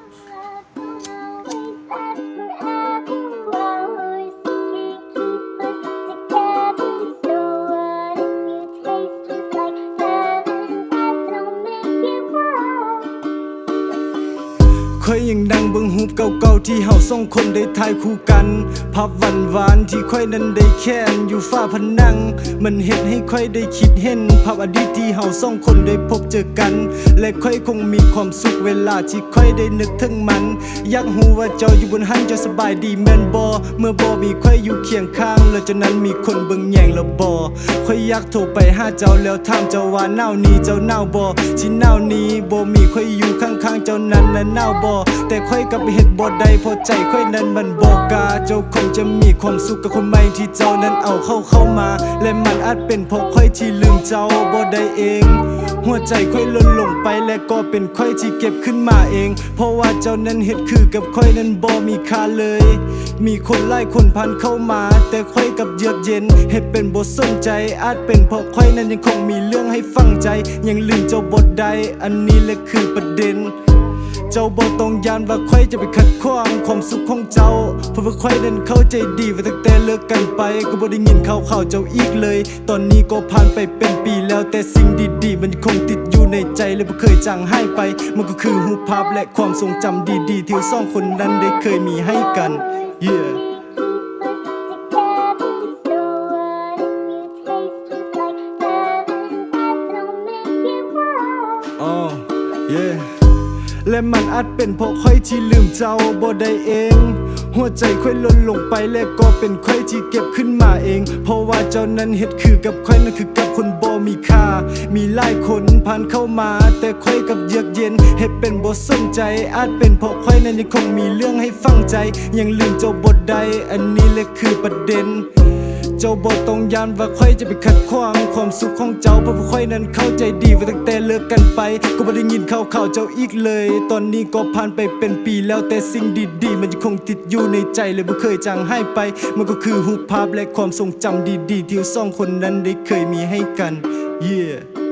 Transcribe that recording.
ค่อยยังดังเบิ่งฮูปเก่าๆที่เฮาสองคนได้ถ่ายคู่กันภาพหวานๆที่ค่อยนั้นได้แค้นอยู่ฝ้าผนังมันเฮ็ดให้ค่อยได้คิดเห็นภาพอดีตที่เฮาสองคนได้พบเจอกันและค่อยคงมีความสุขเวลาที่ค่อยได้นึกถึงมันอยากฮู้ว่าเจ้าอยู่บนหันเจ้าสบายดีแม่นบ่เมื่อบ่มีค่อยอยู่เคียงข้างแล้วเจ้านั้นมีคนเบิ่งแย่งแล้วบ่ค่อยอยากโทรไปหาเจ้าแล้วถามเจ้าว่าหนาวนี้เจ้าหนาวบ่ที่หนาวนี้บ่มีค่อยอยู่ข้างๆเจ้านั้นน่ะหนาวบ่แต่ค่อยกับเฮ็ดบ่ได้เพราะใจค่อยนั้นมันบ่กล้าเจ้าคงจะมีความสุขกับคนใหม่ที่เจ้านั้นเอาเข้ามาและมันอาจเป็นเพราะค่อยที่ลืมเจ้าบ่ได้เองหัวใจค่อยหล่นลงไปและก็เป็นค่อยที่เก็บขึ้นมาเองเพราะว่าเจ้านั้นเฮ็ดคือกับค่อยนั้นบ่มีค่าเลยมีคนหลายคนผ่านเข้ามาแต่ค่อยกับเยือกเย็นเฮ็ดเป็นบ่สนใจอาจเป็นเพราะค่อยนั้นยังคงมีเรื่องให้ฟังใจยังลืมเจ้าบ่ได้อันนี้แหละคือประเด็นเจ้าบ่ต้องยานว่าค่อยจะไปขัดขวางความสุขของเจ้าเพราะว่าค่อยนั้นเข้าใจดีว่าตั้งแต่เลิกกันไปก็บ่ได้ยินข่าวเจ้าอีกเลยตอนนี้ก็ผ่านไปเป็นปีแล้วแต่สิ่งดีๆมันคงติดอยู่ในใจและบ่เคยจางหายไปมันก็คือรูปภาพและความทรงจำดีๆที่สองคนนั้นได้เคยมีให้กัน yeah oh yeahและมันอาจเป็นเพราะค่อยที่ลืมเจ้าบ่ได้เองหัวใจค่อยหล่นลงไปและก็เป็นค่อยที่เก็บขึ้นมาเองเพราะว่าเจ้านั้นเฮ็ดคือกับค่อยนั้นคือกับคนบ่มีค่ามีหลายคนผ่านเข้ามาแต่ค่อยกับเยือกเย็นเฮ็ดเป็นบ่สนใจอาจเป็นเพราะค่อยนั้นยังคงมีเรื่องให้ฟังใจยังลืมเจ้าบ่ได้อันนี้แหละคือประเด็นเจ้าบ่ต้องยานว่าค่อยจะไปขัดขวางความสุขของเจ้าเพราะว่าค่อยนั้นเข้าใจดีว่าตั้งแต่เลิกกันไปก็บ่ได้ยินข่าวเจ้าอีกเลยตอนนี้ก็ผ่านไปเป็นปีแล้วแต่สิ่งดีๆมันยังคงติดอยู่ในใจเลยบ่เคยจางหายไปมันก็คือรูปภาพและความทรงจำดีๆที่สองคนนั้นได้เคยมีให้กัน yeah